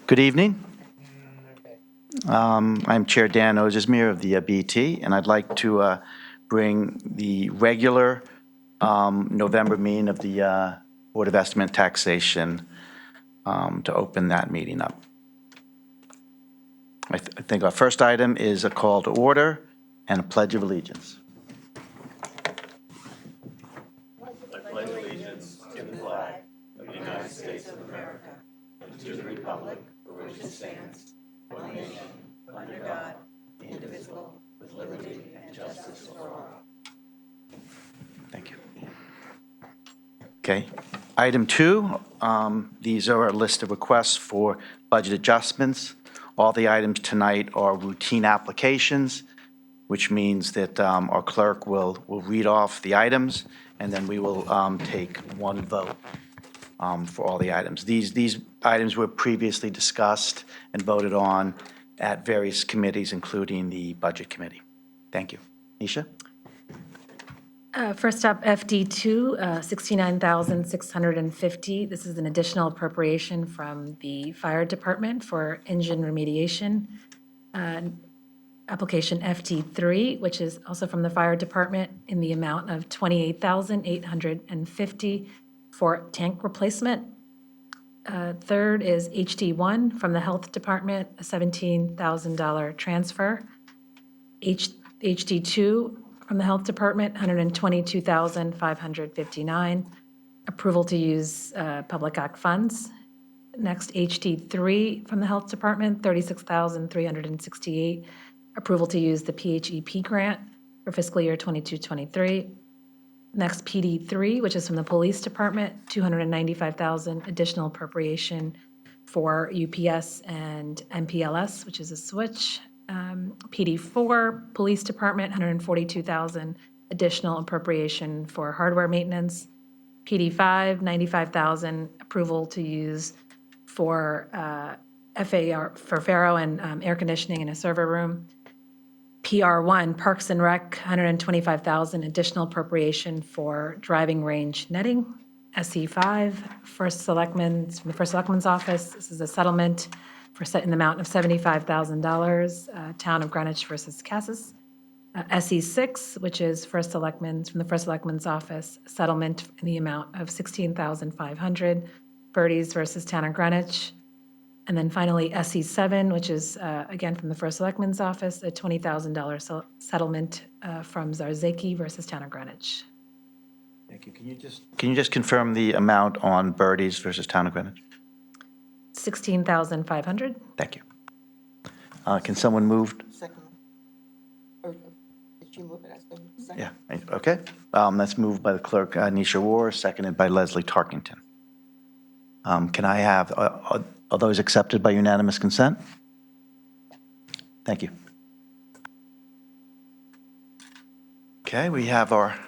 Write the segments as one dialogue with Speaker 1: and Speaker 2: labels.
Speaker 1: Good evening. I'm Chair Dan Ozismir of the BT, and I'd like to bring the regular November meeting of the Board of Estimate Taxation to open that meeting up. I think our first item is a call to order and a pledge of allegiance.
Speaker 2: I pledge allegiance to the flag of the United States of America and to the republic for which it stands, one nation, under God, indivisible, with liberty and justice for all.
Speaker 1: Thank you. Okay. Item 2, these are a list of requests for budget adjustments. All the items tonight are routine applications, which means that our clerk will read off the items, and then we will take one vote for all the items. These items were previously discussed and voted on at various committees, including the Budget Committee. Thank you. Nisha?
Speaker 3: First up, FD2, $69,650. This is an additional appropriation from the fire department for engine remediation. Application FD3, which is also from the fire department, in the amount of $28,850 for tank replacement. Third is HD1 from the health department, a $17,000 transfer. HD2 from the health department, $122,559. Approval to use Public Act funds. Next, HD3 from the health department, $36,368. Approval to use the PHEP grant for fiscal year 22-23. Next, PD3, which is from the police department, $295,000 additional appropriation for UPS and MPLS, which is a switch. PD4, police department, $142,000 additional appropriation for hardware maintenance. PD5, $95,000 approval to use for FAR for Faro and air conditioning in a server room. PR1, Parks and Rec, $125,000 additional appropriation for driving range netting. SE5, First Selectman's, from the First Selectman's office. This is a settlement for set in the amount of $75,000, Town of Greenwich versus Cassis. SE6, which is First Selectman's, from the First Selectman's office, settlement in the amount of $16,500, Birdies versus Town of Greenwich. And then finally, SE7, which is, again, from the First Selectman's office, a $20,000 settlement from Zarzaki versus Town of Greenwich.
Speaker 1: Thank you. Can you just confirm the amount on Birdies versus Town of Greenwich?
Speaker 3: $16,500.
Speaker 1: Thank you. Can someone move?
Speaker 4: Second. Or did you move it? I said second.
Speaker 1: Yeah, okay. That's moved by the clerk, Nisha War, seconded by Leslie Tarkington. Can I have, are those accepted by unanimous consent? Thank you. Okay, we have our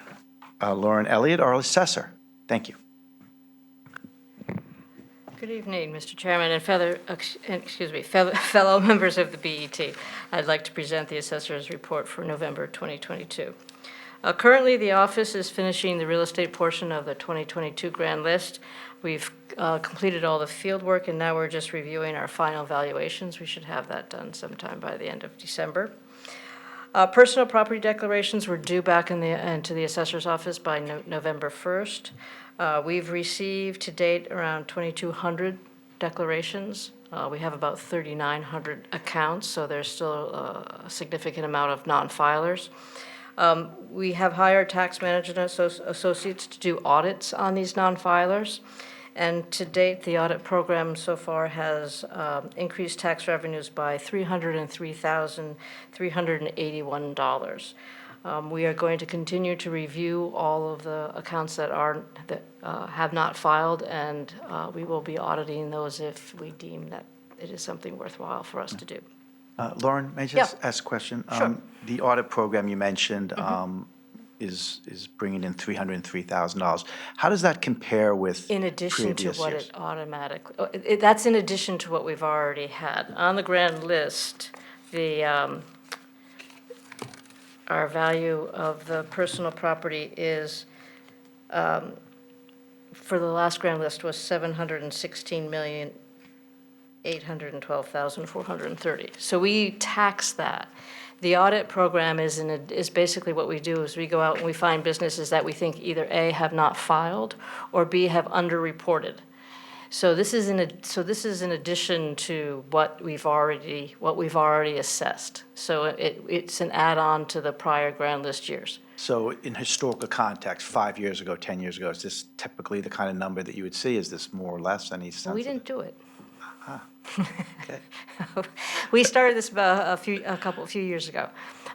Speaker 1: Lauren Elliott, our assessor. Thank you.
Speaker 5: Good evening, Mr. Chairman and fellow members of the BET. I'd like to present the assessor's report for November 2022. Currently, the office is finishing the real estate portion of the 2022 grand list. We've completed all the field work, and now we're just reviewing our final valuations. We should have that done sometime by the end of December. Personal property declarations were due back into the assessor's office by November 1st. We've received to date around 2,200 declarations. We have about 3,900 accounts, so there's still a significant amount of non-filers. We have hired tax management associates to do audits on these non-filers. And to date, the audit program so far has increased tax revenues by $303,381. We are going to continue to review all of the accounts that have not filed, and we will be auditing those if we deem that it is something worthwhile for us to do.
Speaker 1: Lauren, may I just ask a question?
Speaker 5: Sure.
Speaker 1: The audit program you mentioned is bringing in $303,000. How does that compare with
Speaker 5: In addition to
Speaker 1: previous
Speaker 5: what
Speaker 1: years?
Speaker 5: it automatically, that's in addition to what we've already had. On the grand list, our value of the personal property is, for the last grand list was $716 million, $812,430. So we tax that. The audit program is basically what we do is we go out and we find businesses that we think either A, have not filed, or B, have underreported. So this is in addition to what we've already assessed. So it's an add-on to the prior grand list years.
Speaker 1: So in historical context, 5 years ago, 10 years ago, is this typically the kind of number that you would see? Is this more or less any sense?
Speaker 5: We didn't do it.
Speaker 1: Okay.
Speaker 5: We started this about a few years ago.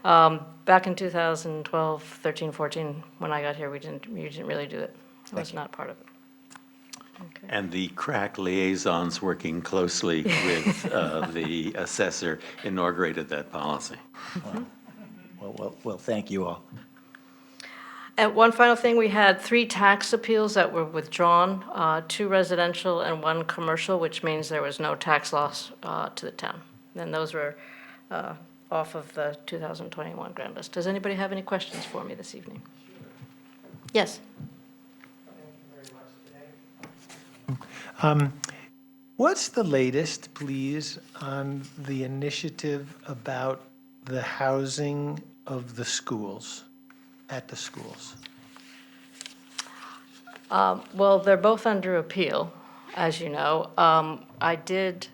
Speaker 5: Back in 2012, 13, 14, when I got here, we didn't really do it. It was not part of it. Okay.
Speaker 6: And the crack liaisons working closely with the assessor inaugurated that policy.
Speaker 1: Well, thank you all.
Speaker 5: And one final thing, we had 3 tax appeals that were withdrawn, 2 residential and 1 commercial, which means there was no tax loss to the town. And those were off of the 2021 grand list. Does anybody have any questions for me this evening? Yes?
Speaker 7: What's the latest, please, on the initiative about the housing of the schools, at the schools?
Speaker 5: Well, they're both under appeal, as you know. I did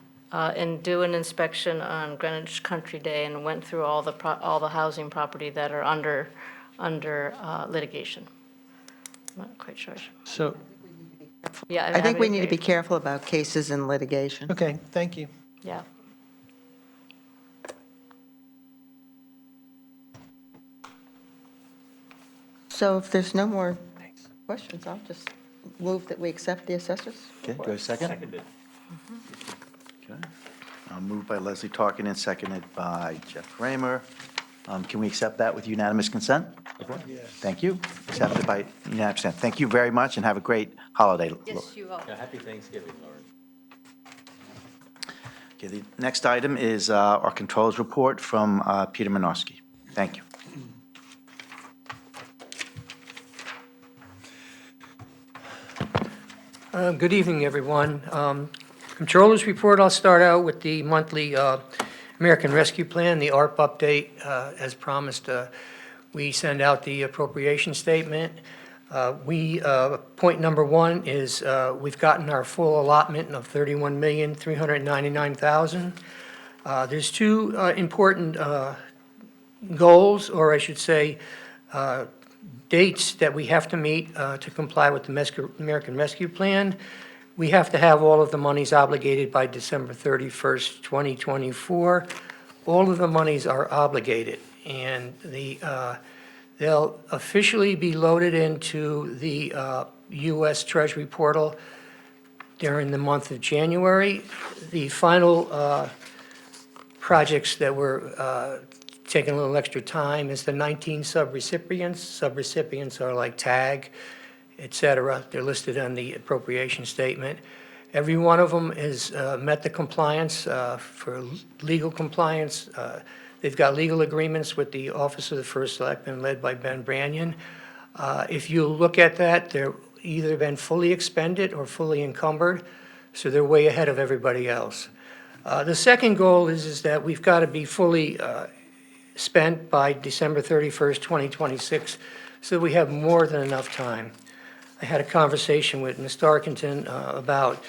Speaker 5: do an inspection on Greenwich Country Day and went through all the housing property that are under litigation. I'm not quite sure.
Speaker 7: So,
Speaker 5: Yeah,
Speaker 4: I think we need to be
Speaker 5: agree.
Speaker 4: careful about cases in litigation.
Speaker 7: okay, thank you.
Speaker 5: Yeah.
Speaker 4: So if there's no more questions, I'll just move that we accept the assessors.
Speaker 1: Okay, do I second?
Speaker 6: Seconded.
Speaker 1: Okay. Moved by Leslie Tarkinen, seconded by Jeff Raymer. Can we accept that with unanimous consent? Thank you. Accepted by unanimous consent. Thank you very much and have a great holiday.
Speaker 5: Yes, you are.
Speaker 6: Yeah, happy Thanksgiving, Lauren.
Speaker 1: Okay, the next item is our controls report from Peter Minorski. Thank you.
Speaker 8: Good evening, everyone. Controllers report, I'll start out with the monthly American Rescue Plan, the ARP update. As promised, we send out the appropriation statement. Point number 1 is we've gotten our full allotment of $31,399,000. There's 2 important goals, or I should say, dates that we have to meet to comply with the American Rescue Plan. We have to have all of the monies obligated by December 31st, 2024. All of the monies are obligated, and they'll officially be loaded into the U.S. Treasury portal during the month of January. The final projects that were taking a little extra time is the 19 subrecipients. Subrecipients are like TAG, et cetera. They're listed on the appropriation statement. Every one of them has met the compliance for legal compliance. They've got legal agreements with the Office of the First Selectman led by Ben Branyon. If you look at that, they're either been fully expended or fully encumbered, so they're way ahead of everybody else. The second goal is that we've got to be fully spent by December 31st, 2026, so we have more than enough time. I had a conversation with Ms. Darkington about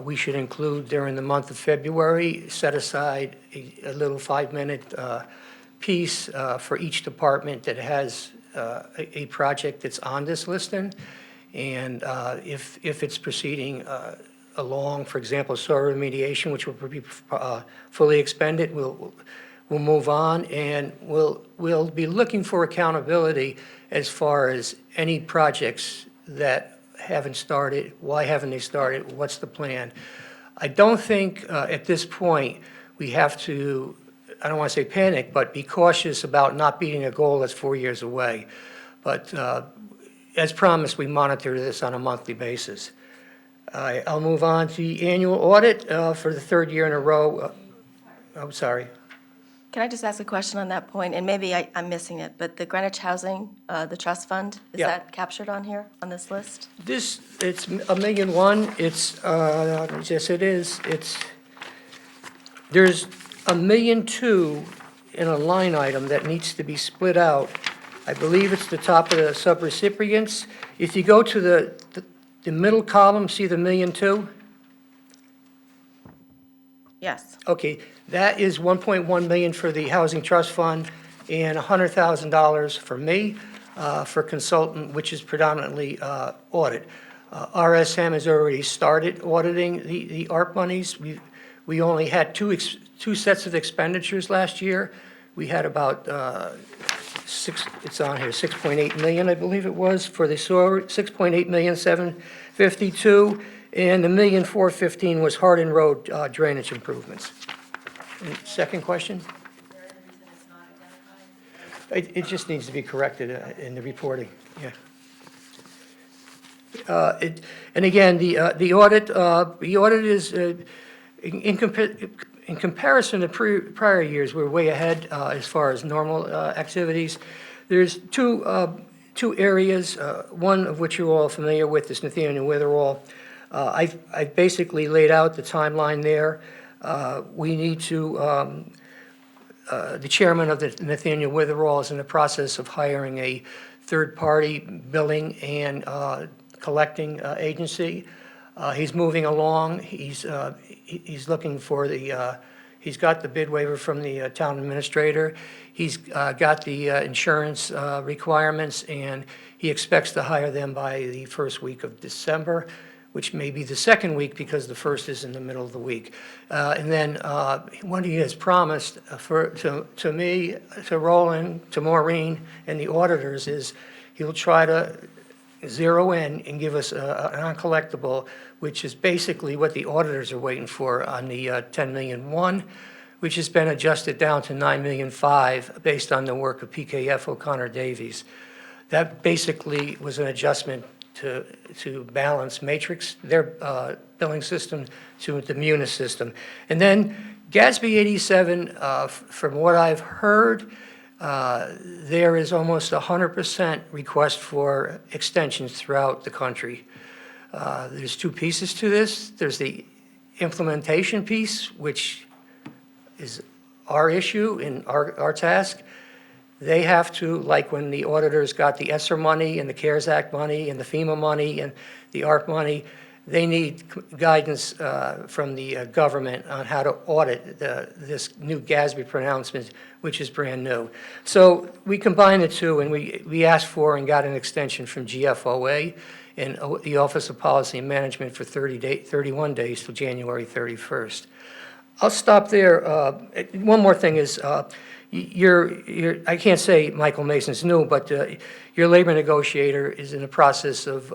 Speaker 8: we should include during the month of February, set aside a little 5-minute piece for each department that has a project that's on this listing. And if it's proceeding along, for example, soil remediation, which will be fully expended, we'll move on, and we'll be looking for accountability as far as any projects that haven't started, why haven't they started, what's the plan? I don't think at this point we have to, I don't want to say panic, but be cautious about not beating a goal that's 4 years away. But as promised, we monitor this on a monthly basis. I'll move on to the annual audit for the 3rd year in a row. I'm sorry.
Speaker 2: Can I just ask a question on that point? And maybe I'm missing it, but the Greenwich Housing, the trust fund, is
Speaker 8: Yeah.
Speaker 2: that captured on here, on this list?
Speaker 8: It's $1,000,001. It's, yes, it is. There's $1.2 million in a line item that needs to be split out. I believe it's the top of the subrecipients. If you go to the middle column, see the $1.2 million?
Speaker 4: Yes.
Speaker 8: Okay, that is 1.1 million for the Housing Trust Fund and $100,000 for me, for consultant, which is predominantly audit. RSM has already started auditing the ARP monies. We only had two sets of expenditures last year. We had about it's on here, 6.8 million, I believe it was, for the sewer, 6.8 million, 752, and the 1,415,000 was Hardin Road drainage improvements. And second question? It just needs to be corrected in the reporting, yeah. And again, the audit is, in comparison to prior years, we're way ahead as far as normal activities. There's two areas, one of which you're all familiar with is Nathaniel Witherall. I've basically laid out the timeline there. We need to, the chairman of the Nathaniel Witherall is in the process of hiring a third-party billing and collecting agency. He's moving along. He's looking for he's got the bid waiver from the town administrator. He's got the insurance requirements, and he expects to hire them by the first week of December, which may be the second week because the first is in the middle of the week. And then what he has promised to me, to Roland, to Maureen, and the auditors is he'll try to zero in and give us an uncollectible, which is basically what the auditors are waiting for on the 10,000,001, which has been adjusted down to 9,000,005 based on the work of PKF O'Connor Davies. That basically was an adjustment to balance Matrix, their billing system, to the Munis system. And then GASB 87, from what I've heard, there is almost 100% request for extensions throughout the country. There's two pieces to this. There's the implementation piece, which is our issue and our task. They have to, like when the auditors got the ESSER money and the CARES Act money and the FEMA money and the ARP money, they need guidance from the government on how to audit this new GASB pronouncement, which is brand new. So we combined the two, and we asked for and got an extension from GFOA and the Office of Policy and Management for 31 days till January 31st. I'll stop there. One more thing is, I can't say Michael Mason's new, but your labor negotiator is in the process of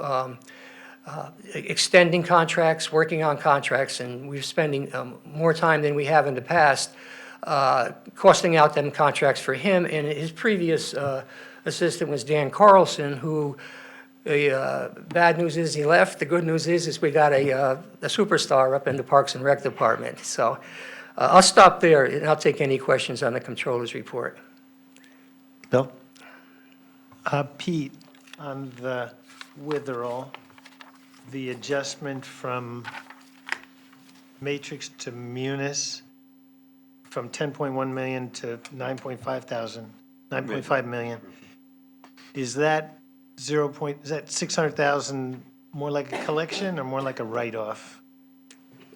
Speaker 8: extending contracts, working on contracts, and we're spending more time than we have in the past costing out them contracts for him. And his previous assistant was Dan Carlson, who the bad news is he left. The good news is we got a superstar up in the Parks and Rec department. So I'll stop there, and I'll take any questions on the controller's report.
Speaker 1: Bill?
Speaker 7: Pete, on the Witherall, the adjustment from Matrix to Munis from 10.1 million to 9.5 million, is that is that 600,000 more like a collection or more like a write-off?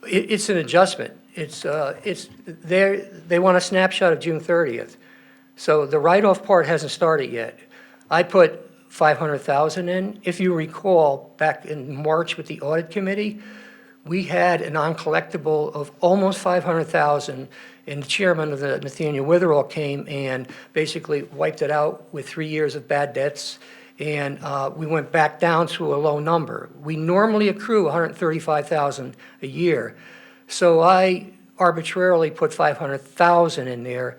Speaker 8: It's an adjustment. They want a snapshot of June 30th. So the write-off part hasn't started yet. I put 500,000 in. If you recall, back in March with the audit committee, we had an uncollectible of almost 500,000, and the chairman of the Nathaniel Witherall came and basically wiped it out with 3 years of bad debts, and we went back down to a low number. We normally accrue 135,000 a year, so I arbitrarily put 500,000 in there.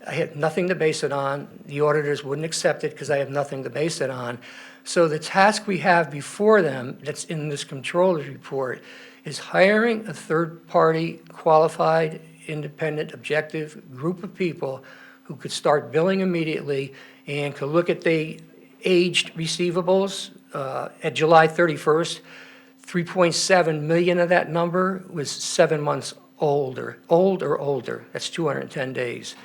Speaker 8: I had nothing to base it on. The auditors wouldn't accept it because I have nothing to base it on. So the task we have before them, that's in this controller's report, is hiring a third-party, qualified, independent, objective group of people who could start billing immediately and could look at the aged receivables. At July 31st, 3.7 million of that number was 7 months old or older. That's 210 days.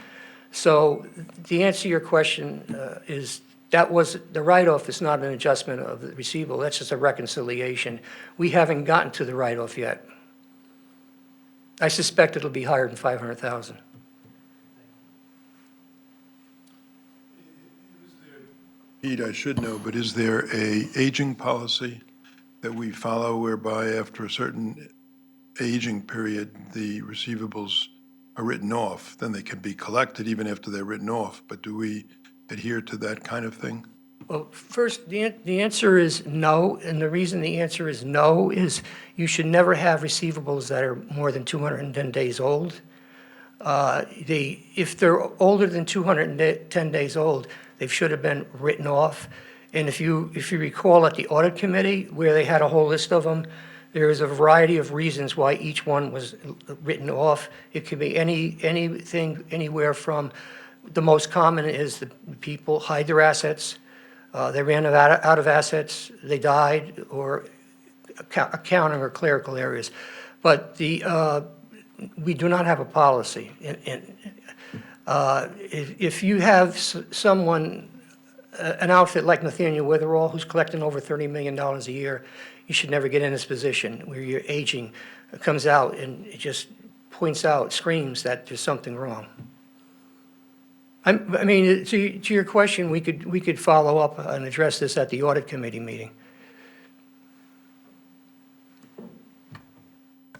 Speaker 8: So the answer to your question is that was, the write-off is not an adjustment of the receivable, that's just a reconciliation. We haven't gotten to the write-off yet. I suspect it'll be higher than 500,000.
Speaker 9: Pete, I should know, but is there a aging policy that we follow whereby after a certain aging period, the receivables are written off? Then they can be collected even after they're written off, but do we adhere to that kind of thing?
Speaker 8: Well, first, the answer is no, and the reason the answer is no is you should never have receivables that are more than 210 days old. If they're older than 210 days old, they should have been written off. And if you recall at the audit committee, where they had a whole list of them, there is a variety of reasons why each one was written off. It could be anything, anywhere from, the most common is the people hide their assets, they ran out of assets, they died, or accounting or clerical areas. But we do not have a policy. If you have someone, an outfit like Nathaniel Witherall, who's collecting over $30 million a year, you should never get in this position where your aging comes out and it just points out, screams that there's something wrong. I mean, to your question, we could follow up and address this at the audit committee meeting.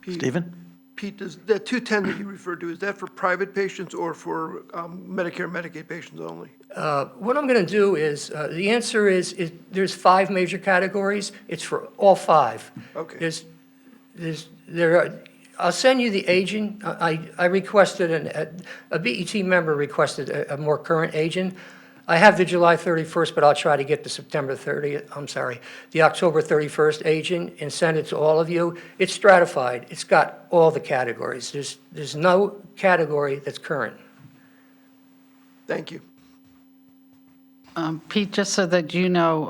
Speaker 1: Stephen?
Speaker 2: Pete, does the 210 that you referred to, is that for private patients or for Medicare, Medicaid patients only?
Speaker 8: What I'm going to do is, the answer is there's 5 major categories. It's for all 5.
Speaker 2: Okay.
Speaker 8: I'll send you the aging. I requested, a BET member requested a more current aging. I have the July 31st, but I'll try to get the September 30th, I'm sorry, the October 31st aging and send it to all of you. It's stratified. It's got all the categories. There's no category that's current.
Speaker 2: Thank you.
Speaker 10: Pete, just so that you know,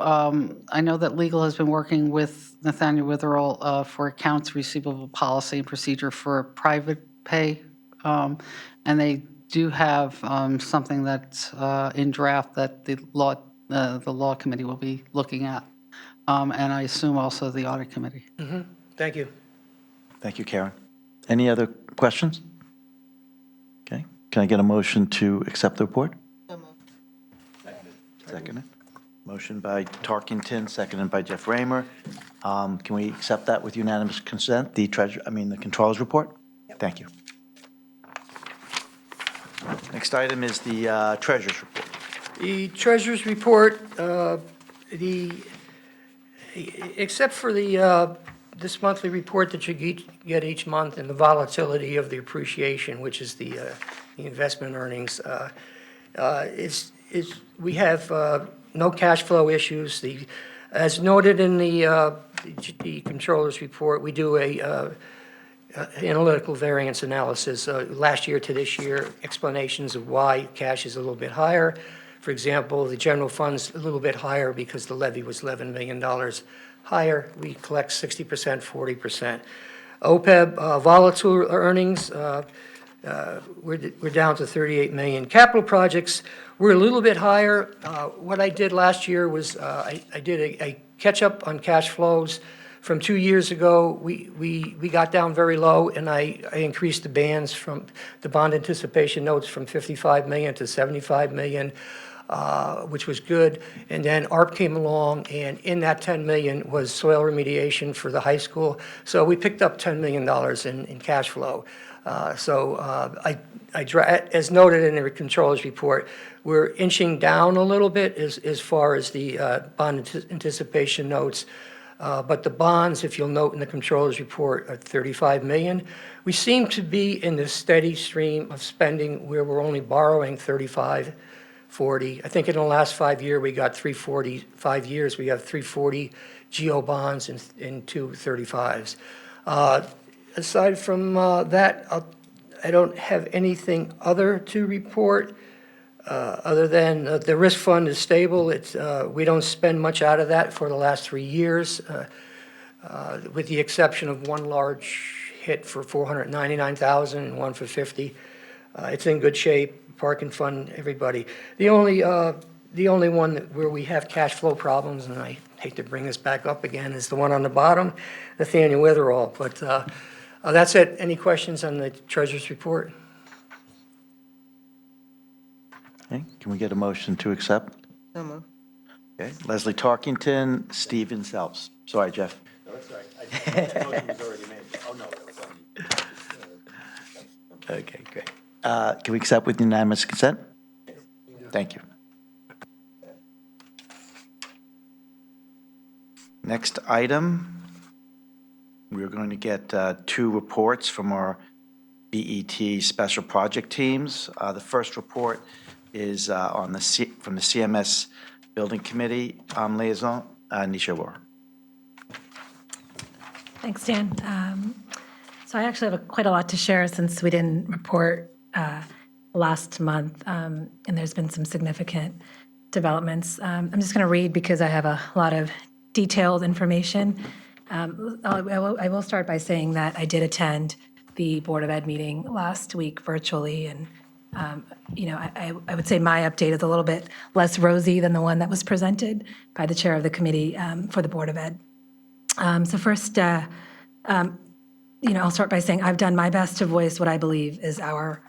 Speaker 10: I know that legal has been working with Nathaniel Witherall for accounts receivable policy and procedure for private pay, and they do have something that's in draft that the law committee will be looking at, and I assume also the audit committee.
Speaker 8: Thank you.
Speaker 1: Thank you, Karen. Any other questions? Okay. Can I get a motion to accept the report? Seconded. Motion by Tarkington, seconded by Jeff Raymer. Can we accept that with unanimous consent, the controller's report? Thank you. Next item is the treasurer's report.
Speaker 8: The treasurer's report, except for this monthly report that you get each month and the volatility of the appreciation, which is the investment earnings, we have no cash flow issues. As noted in the controller's report, we do a analytical variance analysis, last year to this year, explanations of why cash is a little bit higher. For example, the general fund's a little bit higher because the levy was $11 million higher. We collect 60%, 40%. OPEB volatile earnings, we're down to 38 million. Capital projects, we're a little bit higher. What I did last year was I did a catch-up on cash flows. From 2 years ago, we got down very low, and I increased the bands from the bond anticipation notes from 55 million to 75 million, which was good. And then ARP came along, and in that 10 million was soil remediation for the high school. So we picked up $10 million in cash flow. As noted in the controller's report, we're inching down a little bit as far as the bond anticipation notes. But the bonds, if you'll note in the controller's report, are 35 million. We seem to be in this steady stream of spending where we're only borrowing 35, 40. I think in the last 5 years, we got 340, 5 years, we have 340 GO bonds and 2 35s. Aside from that, I don't have anything other to report. Other than the risk fund is stable. We don't spend much out of that for the last 3 years, with the exception of one large hit for $499,000 and one for $50,000. It's in good shape, parking fund, everybody. The only one where we have cash flow problems, and I hate to bring this back up again, is the one on the bottom, Nathaniel Witherall. But that's it. Any questions on the treasurer's report?
Speaker 1: Okay, can we get a motion to accept?
Speaker 4: So moved.
Speaker 1: Okay, Leslie Tarkington, Steven Sells. Sorry, Jeff.
Speaker 6: No, that's all right. The motion was already made. Oh, no, that was on.
Speaker 1: Okay, great. Can we accept with unanimous consent? Thank you. Next item, we're going to get two reports from our BET special project teams. The first report is from the CMS Building Committee liaison, Nisha War.
Speaker 3: Thanks, Dan. So I actually have quite a lot to share since we didn't report last month, and there's been some significant developments. I'm just going to read because I have a lot of detailed information. I will start by saying that I did attend the Board of Ed meeting last week virtually, and I would say my update is a little bit less rosy than the one that was presented by the chair of the committee for the Board of Ed. So first, I'll start by saying I've done my best to voice what I believe is our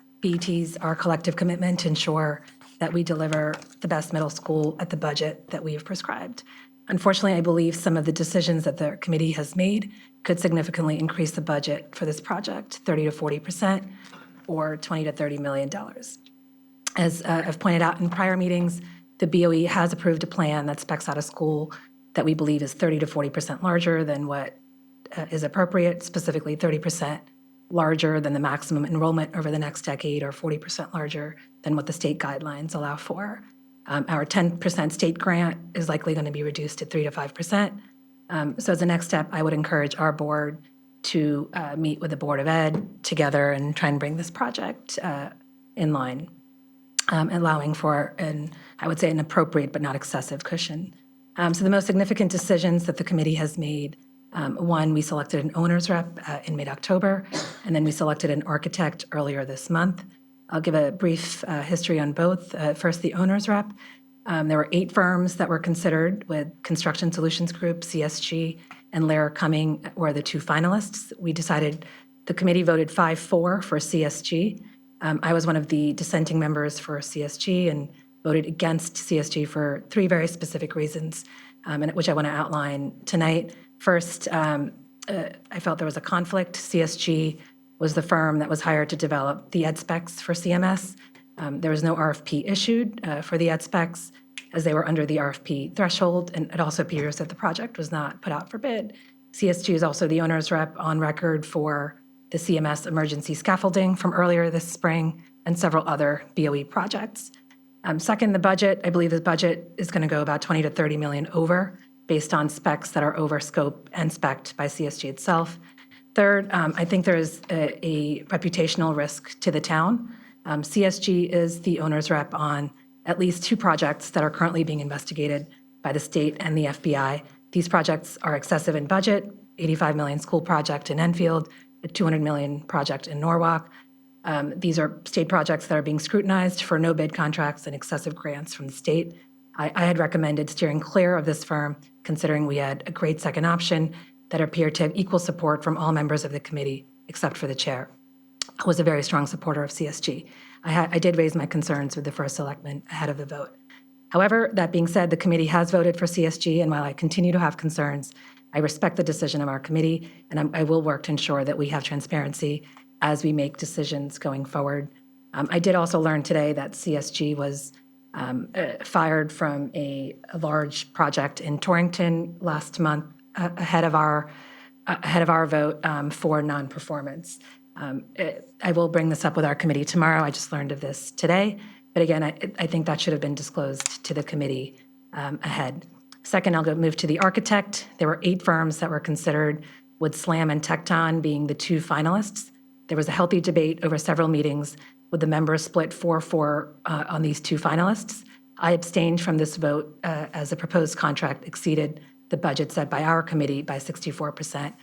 Speaker 3: collective commitment to ensure that we deliver the best middle school at the budget that we have prescribed. Unfortunately, I believe some of the decisions that the committee has made could significantly increase the budget for this project, 30 to 40%, or $20 to $30 million. As I've pointed out in prior meetings, the BOE has approved a plan that specs out a school that we believe is 30 to 40% larger than what is appropriate, specifically 30% larger than the maximum enrollment over the next decade, or 40% larger than what the state guidelines allow for. Our 10% state grant is likely going to be reduced to 3 to 5%. So as a next step, I would encourage our board to meet with the Board of Ed together and try and bring this project in line, allowing for I would say an appropriate but not excessive cushion. So the most significant decisions that the committee has made, one, we selected an owner's rep in mid-October, and then we selected an architect earlier this month. I'll give a brief history on both. First, the owner's rep. There were 8 firms that were considered, with Construction Solutions Group, CSG, and Lehrer Cumming were the 2 finalists. We decided, the committee voted 5-4 for CSG. I was one of the dissenting members for CSG and voted against CSG for 3 very specific reasons, which I want to outline tonight. First, I felt there was a conflict. CSG was the firm that was hired to develop the ed specs for CMS. There was no RFP issued for the ed specs, as they were under the RFP threshold, and it also appears that the project was not put out for bid. CSG is also the owner's rep on record for the CMS emergency scaffolding from earlier this spring and several other BOE projects. Second, the budget. I believe the budget is going to go about 20 to 30 million over, based on specs that are over scope and spec'd by CSG itself. Third, I think there is a reputational risk to the town. CSG is the owner's rep on at least 2 projects that are currently being investigated by the state and the FBI. These projects are excessive in budget, 85 million school project in Enfield, a 200 million project in Norwalk. These are state projects that are being scrutinized for no bid contracts and excessive grants from the state. I had recommended steering clear of this firm, considering we had a great second option that appeared to have equal support from all members of the committee, except for the chair, who was a very strong supporter of CSG. I did raise my concerns with the first selectman ahead of the vote. However, that being said, the committee has voted for CSG, and while I continue to have concerns, I respect the decision of our committee, and I will work to ensure that we have transparency as we make decisions going forward. I did also learn today that CSG was fired from a large project in Torrington last month ahead of our vote for non-performance. I will bring this up with our committee tomorrow. I just learned of this today. But again, I think that should have been disclosed to the committee ahead. Second, I'll move to the architect. There were 8 firms that were considered, with SLAM and Tecton being the 2 finalists. There was a healthy debate over several meetings, with the members split 4-4 on these 2 finalists. I abstained from this vote as the proposed contract exceeded the budget set by our committee by 64%.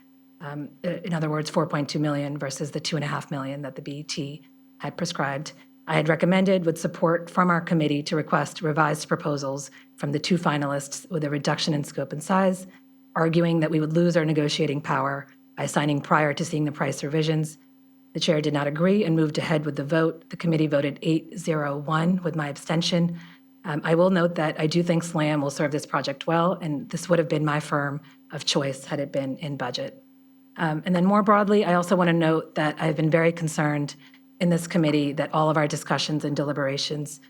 Speaker 3: In other words, 4.2 million versus the 2.5 million that the BET had prescribed. I had recommended with support from our committee to request revised proposals from the two finalists with a reduction in scope and size, arguing that we would lose our negotiating power by signing prior to seeing the price revisions. The chair did not agree and moved ahead with the vote. The committee voted 8-0-1 with my abstention. I will note that I do think SLAM will serve this project well, and this would have been my firm of choice had it been in budget. And then more broadly, I also want to note that I've been very concerned in this committee that all of our discussions and deliberations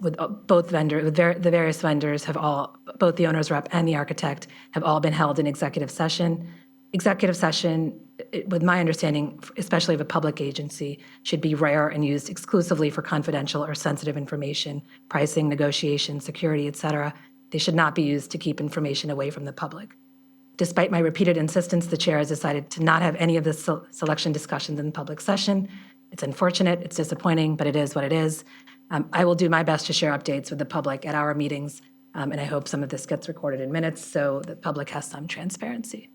Speaker 3: with the various vendors have all, both the owner's rep and the architect, have all been held in executive session. Executive session, with my understanding, especially of a public agency, should be rare and used exclusively for confidential or sensitive information, pricing, negotiation, security, et cetera. They should not be used to keep information away from the public. Despite my repeated insistence, the chair has decided to not have any of the selection discussions in public session. It's unfortunate, it's disappointing, but it is what it is. I will do my best to share updates with the public at our meetings, and I hope some of this gets recorded in minutes so the public has some transparency.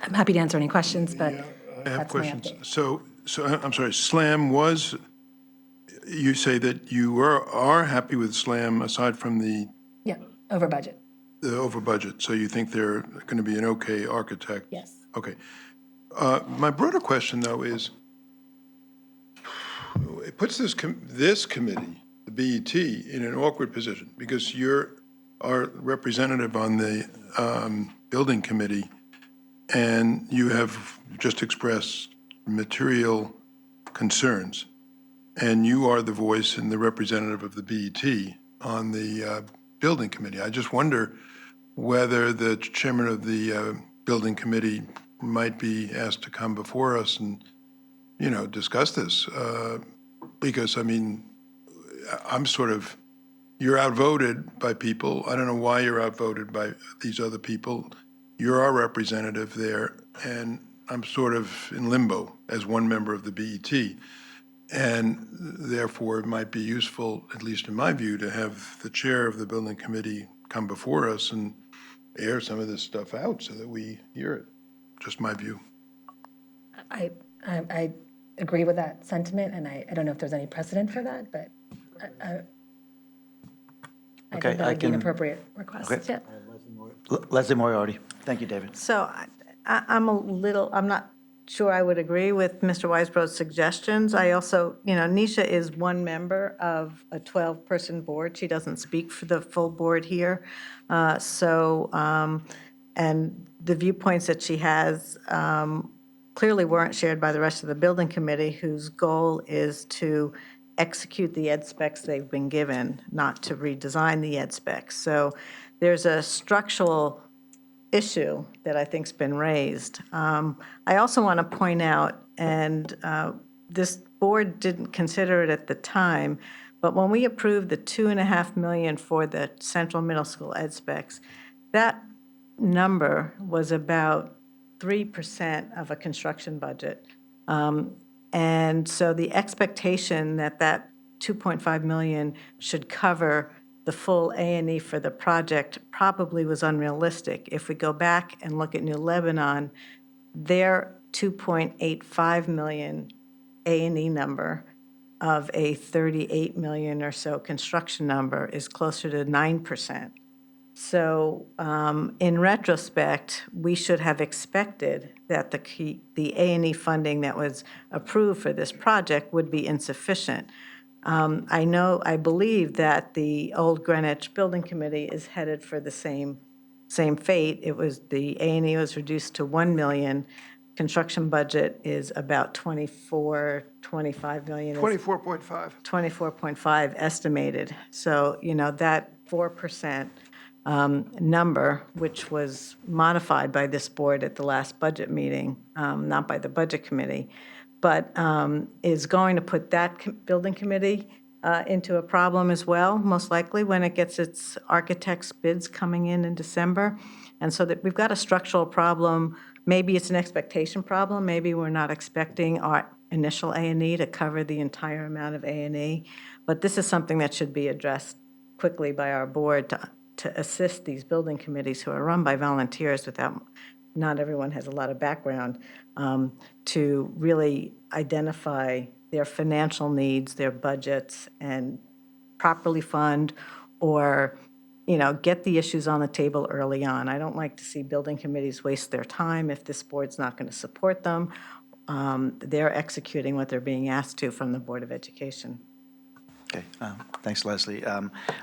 Speaker 3: I'm happy to answer any questions, but
Speaker 9: I have
Speaker 3: that's my
Speaker 9: questions.
Speaker 3: update.
Speaker 9: So I'm sorry, SLAM was, you say that you are happy with SLAM aside from the
Speaker 3: Yeah, over budget,
Speaker 9: over budget, so you think they're going to be an okay architect?
Speaker 3: yes.
Speaker 9: Okay. My broader question, though, is, it puts this committee, the BET, in an awkward position, because you're our representative on the building committee, and you have just expressed material concerns, and you are the voice and the representative of the BET on the building committee. I just wonder whether the chairman of the building committee might be asked to come before us and, discuss this. Because, I mean, I'm sort of, you're outvoted by people. I don't know why you're outvoted by these other people. You're our representative there, and I'm sort of in limbo as one member of the BET. And therefore, it might be useful, at least in my view, to have the chair of the building committee come before us and air some of this stuff out so that we hear it. Just my view.
Speaker 3: I agree with that sentiment, and I don't know if there's any precedent for that, but I
Speaker 1: Okay,
Speaker 3: think that
Speaker 1: I
Speaker 3: would be an
Speaker 1: can-
Speaker 3: appropriate request.
Speaker 1: Okay.
Speaker 3: Yeah.
Speaker 1: Leslie Moriarty. Thank you, David.
Speaker 2: So I'm not sure I would agree with Mr. Weisbrot's suggestions. I also, Nisha is one member of a 12-person board. She doesn't speak for the full board here. And the viewpoints that she has clearly weren't shared by the rest of the building committee, whose goal is to execute the ed specs they've been given, not to redesign the ed specs. So there's a structural issue that I think's been raised. I also want to point out, and this board didn't consider it at the time, but when we approved the $2.5 million for the Central Middle School ed specs, that number was about 3% of a construction budget. And so the expectation that that 2.5 million should cover the full A&E for the project probably was unrealistic. If we go back and look at New Lebanon, their 2.85 million A&E number of a 38 million or so construction number is closer to 9%. So in retrospect, we should have expected that the A&E funding that was approved for this project would be insufficient. I believe that the old Greenwich Building Committee is headed for the same fate. It was, the A&E was reduced to 1 million. Construction budget is about 25 million.
Speaker 9: 24.5.
Speaker 2: 24.5 estimated. So, that 4% number, which was modified by this board at the last budget meeting, not by the budget committee, but is going to put that building committee into a problem as well, most likely, when it gets its architect's bids coming in December. And so that we've got a structural problem. Maybe it's an expectation problem. Maybe we're not expecting our initial A&E to cover the entire amount of A&E. But this is something that should be addressed quickly by our board to assist these building committees who are run by volunteers without not everyone has a lot of background, to really identify their financial needs, their budgets, and properly fund or, get the issues on the table early on. I don't like to see building committees waste their time if this board's not going to support them. They're executing what they're being asked to from the Board of Education.
Speaker 1: Okay, thanks, Leslie.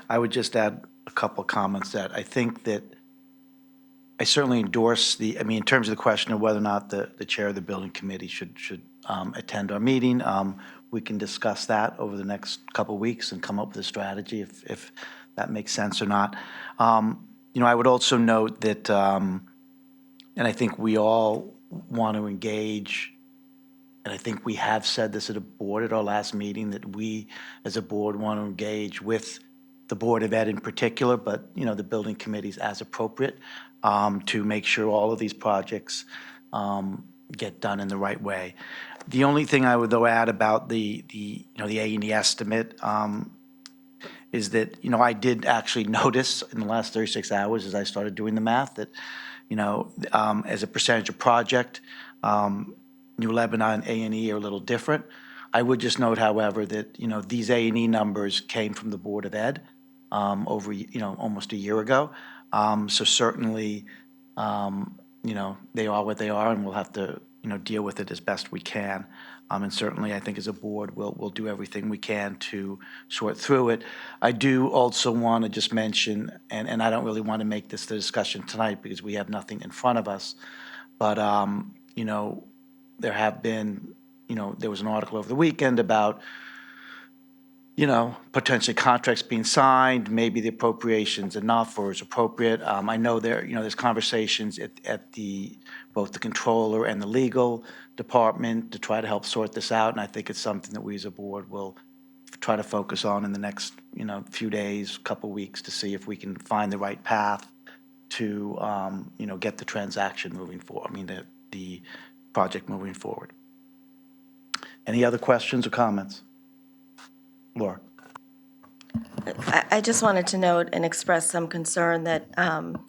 Speaker 1: I would just add a couple comments that I think that I certainly endorse in terms of the question of whether or not the chair of the building committee should attend our meeting, we can discuss that over the next couple of weeks and come up with a strategy if that makes sense or not. I would also note that, and I think we all want to engage, and I think we have said this at a board at our last meeting, that we as a board want to engage with the Board of Ed in particular, but, the building committees as appropriate, to make sure all of these projects get done in the right way. The only thing I would, though, add about the A&E estimate is that, I did actually notice in the last 36 hours as I started doing the math that, as a percentage of project, New Lebanon A&E are a little different. I would just note, however, that, these A&E numbers came from the Board of Ed over, almost a year ago. So certainly, they are what they are, and we'll have to, deal with it as best we can. And certainly, I think as a board, we'll do everything we can to sort through it. I do also want to just mention, and I don't really want to make this the discussion tonight because we have nothing in front of us, but, there have been, there was an article over the weekend about, potentially contracts being signed, maybe the appropriation's enough or is appropriate. I know there's conversations at both the controller and the legal department to try to help sort this out, and I think it's something that we as a board will try to focus on in the next, few days, couple weeks, to see if we can find the right path to, get the transaction moving forward, the project moving forward. Any other questions or comments? Laura?
Speaker 11: I just wanted to note and express some concern that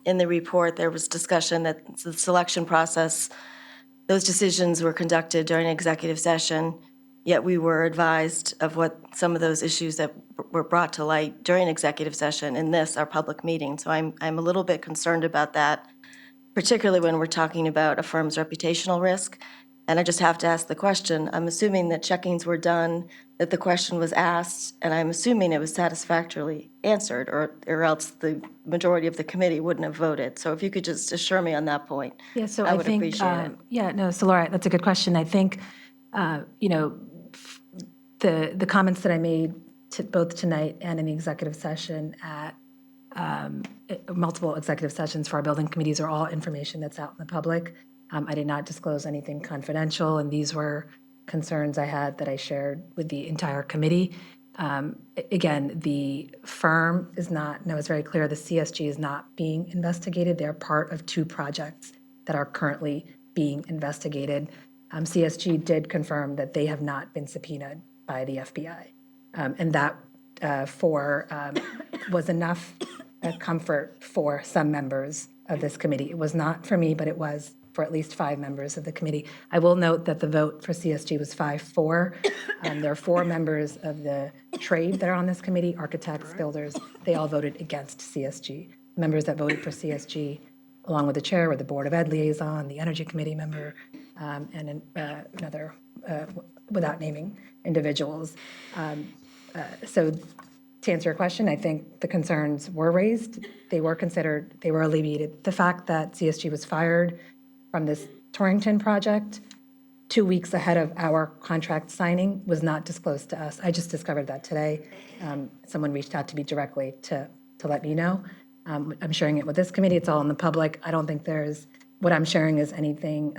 Speaker 11: in the report, there was discussion that the selection process, those decisions were conducted during executive session, yet we were advised of what some of those issues that were brought to light during executive session in this, our public meeting. So I'm a little bit concerned about that, particularly when we're talking about a firm's reputational risk. And I just have to ask the question. I'm assuming that checkings were done, that the question was asked, and I'm assuming it was satisfactorily answered, or else the majority of the committee wouldn't have voted. So if you could just assure me on that point,
Speaker 3: Yeah, so
Speaker 11: I
Speaker 3: I
Speaker 11: would
Speaker 3: think,
Speaker 11: appreciate it.
Speaker 3: so Laura, that's a good question. I think, the comments that I made both tonight and in the executive session at multiple executive sessions for our building committees are all information that's out in the public. I did not disclose anything confidential, and these were concerns I had that I shared with the entire committee. Again, the firm is not, and I was very clear, the CSG is not being investigated. They're part of two projects that are currently being investigated. CSG did confirm that they have not been subpoenaed by the FBI. And that was enough comfort for some members of this committee. It was not for me, but it was for at least 5 members of the committee. I will note that the vote for CSG was 5-4. There are 4 members of the trade that are on this committee, architects, builders. They all voted against CSG. Members that voted for CSG, along with the chair, were the Board of Ed liaison, the Energy Committee member, and another, without naming individuals. So to answer your question, I think the concerns were raised. They were considered, they were alleviated. The fact that CSG was fired from this Torrington project 2 weeks ahead of our contract signing was not disclosed to us. I just discovered that today. Someone reached out to me directly to let me know. I'm sharing it with this committee. It's all in the public. I don't think what I'm sharing is anything,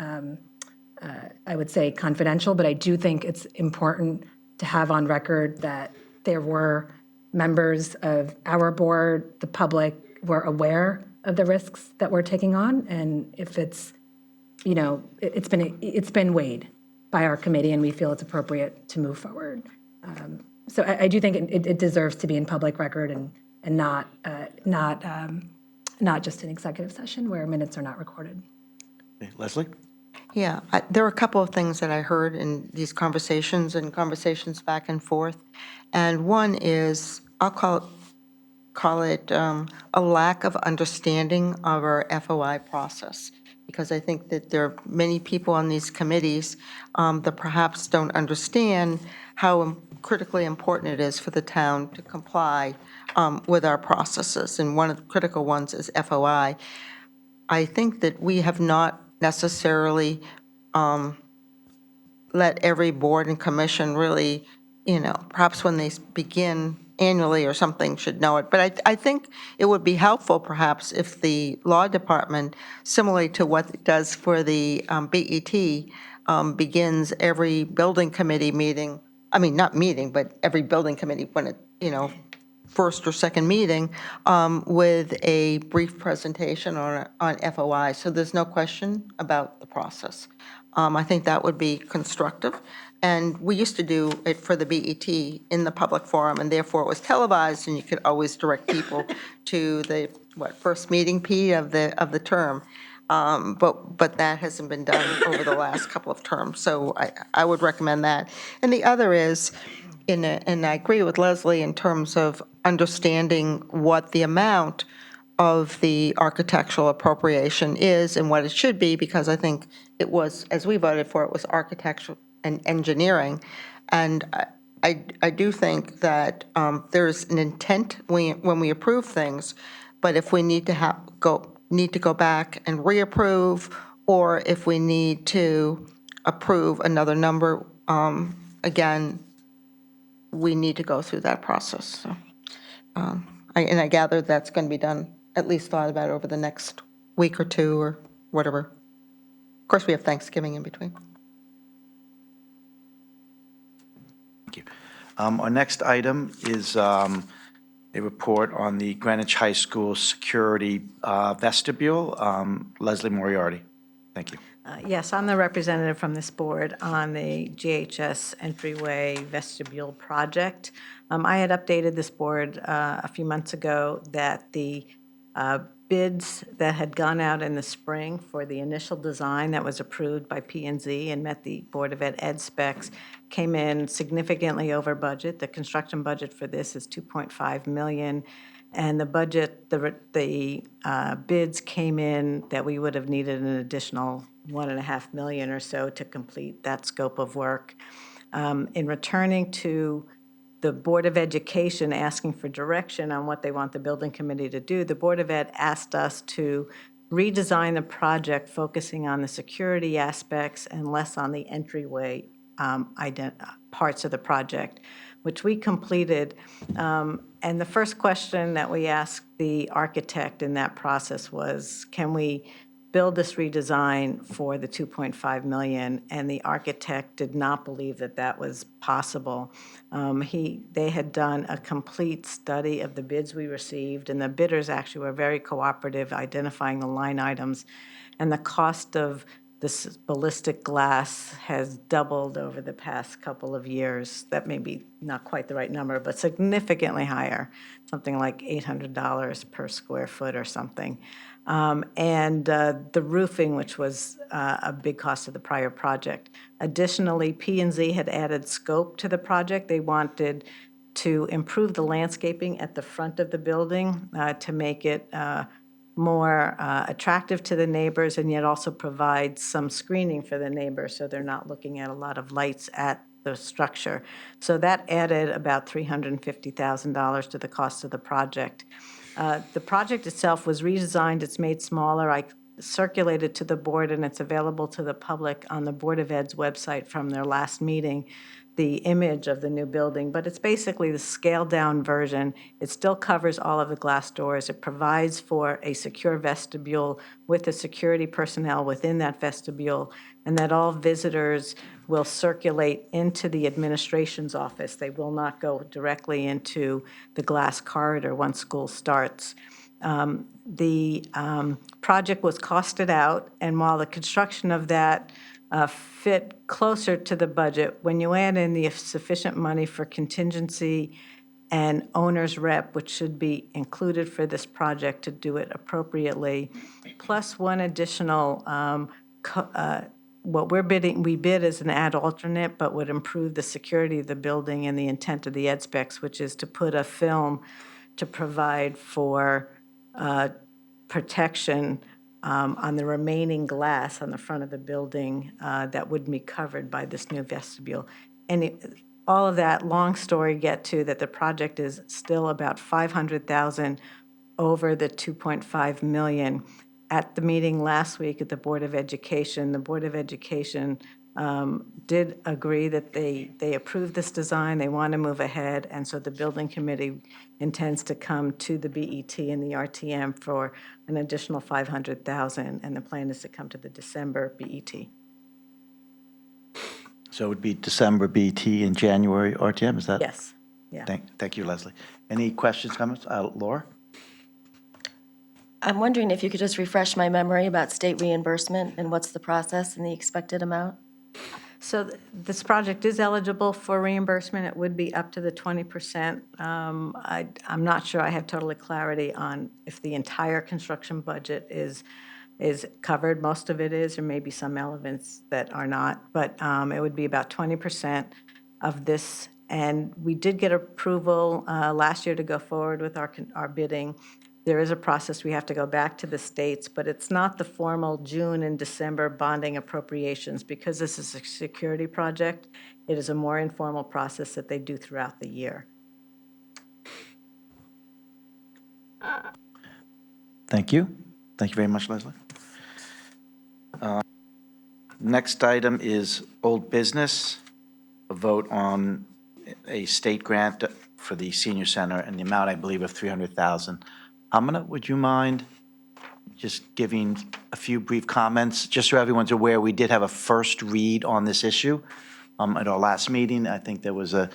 Speaker 3: I would say, confidential, but I do think it's important to have on record that there were members of our board, the public, were aware of the risks that we're taking on. And if it's, it's been weighed by our committee, and we feel it's appropriate to move forward. So I do think it deserves to be in public record and not just an executive session where minutes are not recorded.
Speaker 1: Okay, Leslie?
Speaker 4: Yeah, there are a couple of things that I heard in these conversations and conversations back and forth. And one is, I'll call it a lack of understanding of our FOI process. Because I think that there are many people on these committees that perhaps don't understand how critically important it is for the town to comply with our processes. And one of the critical ones is FOI. I think that we have not necessarily let every board and commission really, perhaps when they begin annually or something should know it. But I think it would be helpful perhaps if the law department, similarly to what it does for the BET, begins every building committee meeting, I mean, not meeting, but every building committee when it, first or second meeting with a brief presentation on FOI. So there's no question about the process. I think that would be constructive. And we used to do it for the BET in the public forum, and therefore it was televised, and you could always direct people to the, first meeting, P, of the term. But that hasn't been done over the last couple of terms, so I would recommend that. And the other is, and I agree with Leslie in terms of understanding what the amount of the architectural appropriation is and what it should be, because I think it was, as we voted for, it was architecture and engineering. And I do think that there's an intent when we approve things, but if we need to go back and reapprove, or if we need to approve another number, again, we need to go through that process. So, and I gather that's going to be done, at least thought about over the next week or two or whatever. Of course, we have Thanksgiving in between.
Speaker 1: Thank you. Our next item is a report on the Greenwich High School security vestibule. Leslie Moriarty. Thank you.
Speaker 2: Yes, I'm the representative from this board on the GHS entryway vestibule project. I had updated this board a few months ago that the bids that had gone out in the spring for the initial design that was approved by P&Z and met the Board of Ed specs came in significantly over budget. The construction budget for this is $2.5 million. And the budget, the bids came in that we would have needed an additional $1.5 million or so to complete that scope of work. In returning to the Board of Education asking for direction on what they want the building committee to do, the Board of Ed asked us to redesign the project focusing on the security aspects and less on the entryway parts of the project, which we completed. And the first question that we asked the architect in that process was, can we build this redesign for the $2.5 million? And the architect did not believe that that was possible. They had done a complete study of the bids we received, and the bidders actually were very cooperative, identifying the line items. And the cost of this ballistic glass has doubled over the past couple of years. That may be not quite the right number, but significantly higher, something like $800 per square foot or something. And the roofing, which was a big cost of the prior project. Additionally, P&Z had added scope to the project. They wanted to improve the landscaping at the front of the building to make it more attractive to the neighbors, and yet also provide some screening for the neighbors so they're not looking at a lot of lights at the structure. So that added about $350,000 to the cost of the project. The project itself was redesigned. It's made smaller. I circulated to the board, and it's available to the public on the Board of Ed's website from their last meeting, the image of the new building, but it's basically the scaled-down version. It still covers all of the glass doors. It provides for a secure vestibule with the security personnel within that vestibule, and that all visitors will circulate into the administration's office. They will not go directly into the glass corridor once school starts. The project was costed out, and while the construction of that fit closer to the budget, when you add in the sufficient money for contingency and owner's rep, which should be included for this project to do it appropriately, plus one additional what we're bidding, we bid as an ad alternate, but would improve the security of the building and the intent of the ed specs, which is to put a film to provide for protection on the remaining glass on the front of the building that would be covered by this new vestibule. And all of that, long story, get to that the project is still about 500,000 over the 2.5 million. At the meeting last week at the Board of Education, the Board of Education did agree that they approved this design, they want to move ahead, and so the building committee intends to come to the BET and the RTM for an additional 500,000, and the plan is to come to the December BET.
Speaker 1: So it would be December BT and January RTM, is that?
Speaker 2: Yes, yeah.
Speaker 1: Thank you, Leslie. Any questions, comments? Laura?
Speaker 11: I'm wondering if you could just refresh my memory about state reimbursement and what's the process and the expected amount?
Speaker 2: So this project is eligible for reimbursement. It would be up to the 20%. I'm not sure I have totally clarity on if the entire construction budget is covered. Most of it is, or maybe some elements that are not, but it would be about 20% of this. And we did get approval last year to go forward with our bidding. There is a process, we have to go back to the states, but it's not the formal June and December bonding appropriations. Because this is a security project, it is a more informal process that they do throughout the year.
Speaker 1: Thank you. Thank you very much, Leslie. Next item is old business, a vote on a state grant for the senior center in the amount, I believe, of $300,000. Amina, would you mind just giving a few brief comments? Just so everyone's aware, we did have a first read on this issue at our last meeting. I think there was a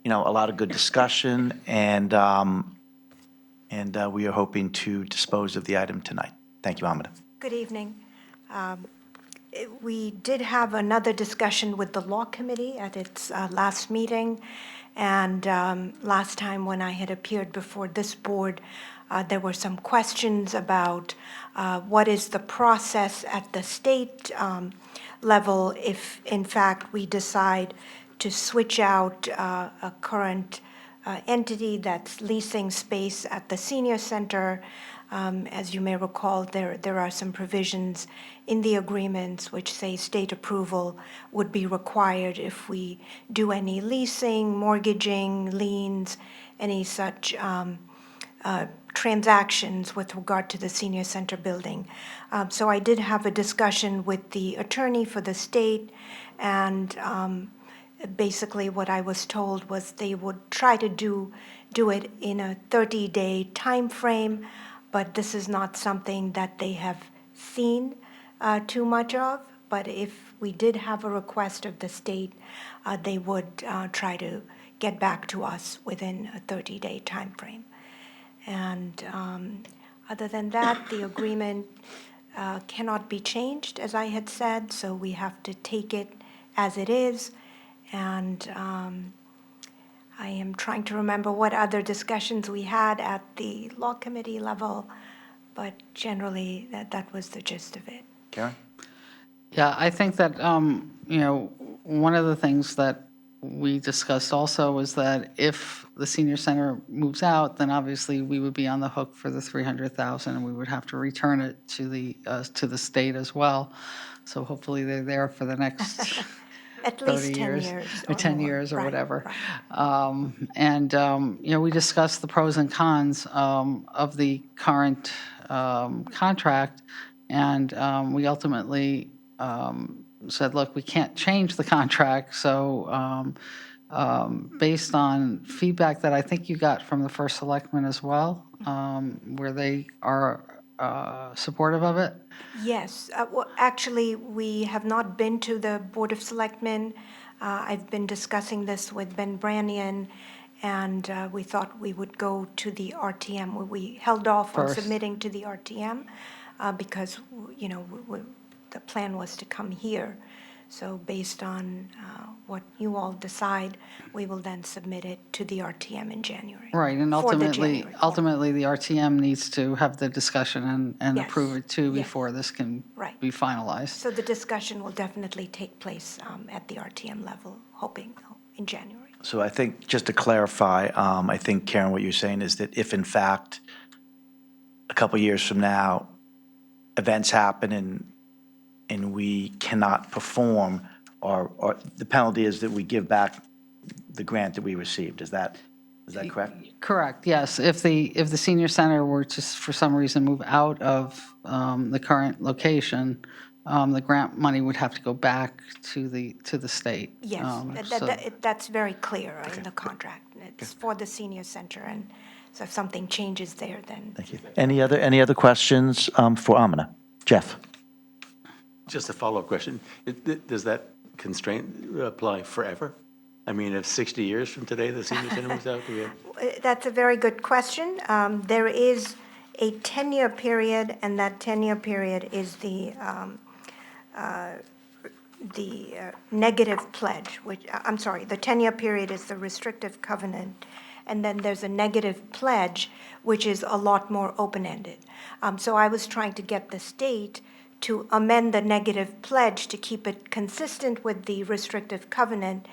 Speaker 1: lot of good discussion, and we are hoping to dispose of the item tonight. Thank you, Amina.
Speaker 12: Good evening. We did have another discussion with the Law Committee at its last meeting, and last time when I had appeared before this board, there were some questions about what is the process at the state level if, in fact, we decide to switch out a current entity that's leasing space at the senior center. As you may recall, there are some provisions in the agreements which say state approval would be required if we do any leasing, mortgaging, liens, any such transactions with regard to the senior center building. So I did have a discussion with the attorney for the state, and basically what I was told was they would try to do it in a 30-day time frame, but this is not something that they have seen too much of. But if we did have a request of the state, they would try to get back to us within a 30-day time frame. And other than that, the agreement cannot be changed, as I had said, so we have to take it as it is. And I am trying to remember what other discussions we had at the Law Committee level, but generally that was the gist of it.
Speaker 1: Karen?
Speaker 10: Yeah, I think that, one of the things that we discussed also was that if the senior center moves out, then obviously we would be on the hook for the 300,000, and we would have to return it to the state as well. So hopefully they're there for the next
Speaker 12: At
Speaker 10: 30
Speaker 12: least 10
Speaker 10: years.
Speaker 12: years.
Speaker 10: Or 10
Speaker 12: more.
Speaker 10: years or
Speaker 12: Right,
Speaker 10: whatever.
Speaker 12: right.
Speaker 10: We discussed the pros and cons of the current contract, and we ultimately said, look, we can't change the contract, so based on feedback that I think you got from the first selectman as well, where they are supportive of it.
Speaker 12: Yes, well, actually, we have not been to the Board of Selectmen. I've been discussing this with Ben Brannian, and we thought we would go to the RTM. We held off on
Speaker 10: First.
Speaker 12: submitting to the RTM because, the plan was to come here. So based on what you all decide, we will then submit it to the RTM in January.
Speaker 10: Right, and
Speaker 12: for the
Speaker 10: ultimately,
Speaker 12: January form.
Speaker 10: ultimately, the RTM needs to have the discussion and
Speaker 12: Yes,
Speaker 10: approve it too
Speaker 12: yes.
Speaker 10: before this can
Speaker 12: Right.
Speaker 10: be finalized.
Speaker 12: So the discussion will definitely take place at the RTM level, hoping in January.
Speaker 1: So I think, just to clarify, I think, Karen, what you're saying is that if in fact, a couple years from now, events happen and we cannot perform, or the penalty is that we give back the grant that we received. Is that correct?
Speaker 10: Correct, yes. If the senior center were to, for some reason, move out of the current location, the grant money would have to go back to the state.
Speaker 12: Yes,
Speaker 10: So-
Speaker 12: that's very clear in the contract. It's for the senior center, and so if something changes there, then.
Speaker 1: Thank you. Any other questions for Amina? Jeff?
Speaker 6: Just a follow-up question. Does that constraint apply forever? I mean, if 60 years from today, the senior center moves out, do we have?
Speaker 12: That's a very good question. There is a 10-year period, and that 10-year period is the negative pledge, which, I'm sorry, the 10-year period is the restrictive covenant, and then there's a negative pledge, which is a lot more open-ended. So I was trying to get the state to amend the negative pledge to keep it consistent with the restrictive covenant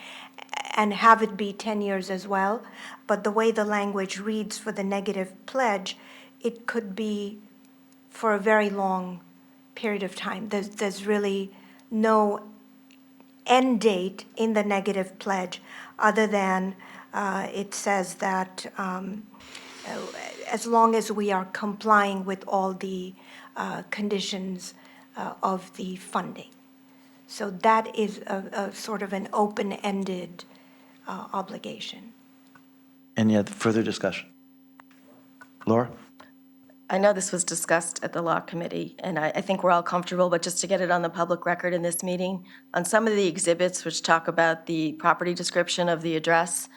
Speaker 12: and have it be 10 years as well. But the way the language reads for the negative pledge, it could be for a very long period of time. There's really no end date in the negative pledge, other than it says that as long as we are complying with all the conditions of the funding. So that is a sort of an open-ended obligation.
Speaker 1: Any other further discussion? Laura?
Speaker 11: I know this was discussed at the law committee, and I think we're all comfortable, but just to get it on the public record in this meeting, on some of the exhibits which talk about the property description of the address,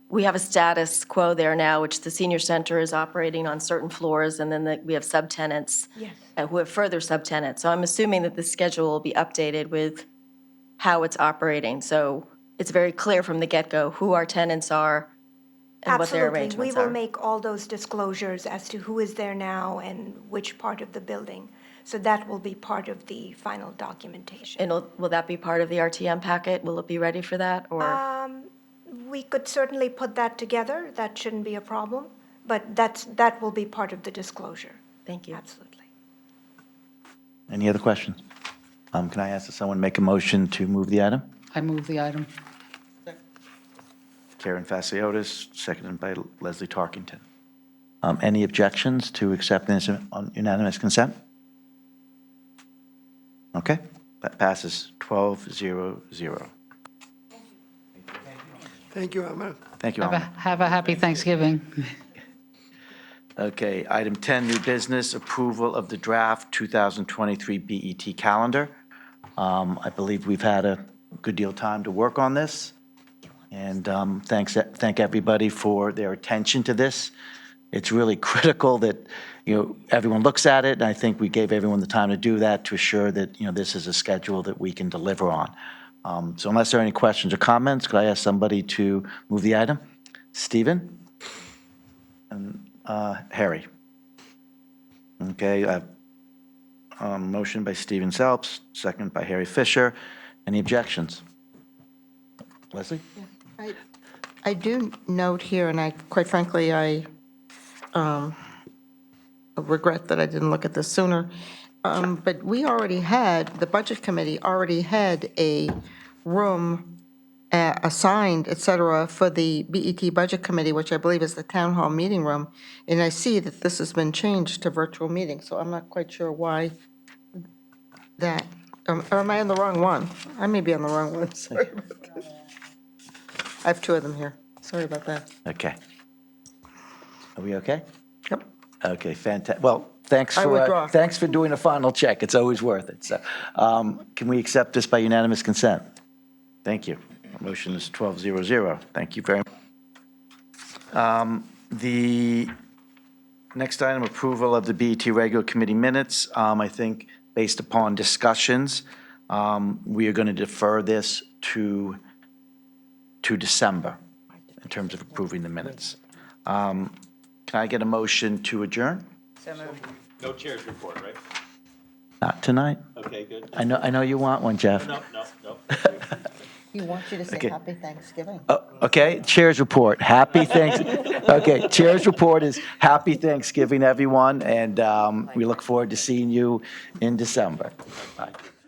Speaker 11: we have a status quo there now, which the senior center is operating on certain floors, and then we have subtenants.
Speaker 12: Yes.
Speaker 11: Who have further subtenants. So I'm assuming that the schedule will be updated with how it's operating. So it's very clear from the get-go who our tenants are and what their arrangements
Speaker 12: Absolutely. We will
Speaker 11: are.
Speaker 12: make all those disclosures as to who is there now and which part of the building. So that will be part of the final documentation.
Speaker 11: And will that be part of the RTM packet? Will it be ready for that, or?
Speaker 12: We could certainly put that together. That shouldn't be a problem. But that will be part of the disclosure.
Speaker 11: Thank you.
Speaker 12: Absolutely.
Speaker 1: Any other questions? Can I ask that someone make a motion to move the item?
Speaker 10: I move the item.
Speaker 1: Karen Fasciotis, seconded by Leslie Tarkington. Any objections to accept this on unanimous consent? Okay, that passes 12-0-0.
Speaker 2: Thank you, Amina.
Speaker 1: Thank you, Alma.
Speaker 10: Have a happy Thanksgiving.
Speaker 1: Okay, item 10, new business, approval of the draft 2023 BET calendar. I believe we've had a good deal of time to work on this, and thank everybody for their attention to this. It's really critical that, everyone looks at it, and I think we gave everyone the time to do that to assure that, this is a schedule that we can deliver on. So unless there are any questions or comments, could I ask somebody to move the item? Stephen? And Harry? Okay, motion by Stephen Selps, second by Harry Fisher. Any objections? Leslie?
Speaker 4: I do note here, and quite frankly, I regret that I didn't look at this sooner, but the Budget Committee already had a room assigned, et cetera, for the BET Budget Committee, which I believe is the Town Hall Meeting Room, and I see that this has been changed to virtual meeting, so I'm not quite sure why that, or am I on the wrong one? I may be on the wrong one, sorry about that. I have two of them here, sorry about that.
Speaker 1: Okay. Are we okay?
Speaker 4: Yep.
Speaker 1: Okay, fantastic. Well, thanks
Speaker 4: I withdraw.
Speaker 1: for doing a final check. It's always worth it. So, can we accept this by unanimous consent? Thank you. Motion is 12-0-0. Thank you very much. The next item, approval of the BET regular committee minutes. I think based upon discussions, We are going to defer this to December in terms of approving the minutes. Can I get a motion to adjourn?
Speaker 6: No chair's report, right?
Speaker 1: Not tonight.
Speaker 6: Okay, good.
Speaker 1: I know you want one, Jeff.
Speaker 6: No.
Speaker 4: He wants you to say
Speaker 1: Okay.
Speaker 4: Happy Thanksgiving.
Speaker 1: Okay, Chair's report. Happy Okay, Chair's report is Happy Thanksgiving, everyone, and we look forward to seeing you in December. Bye.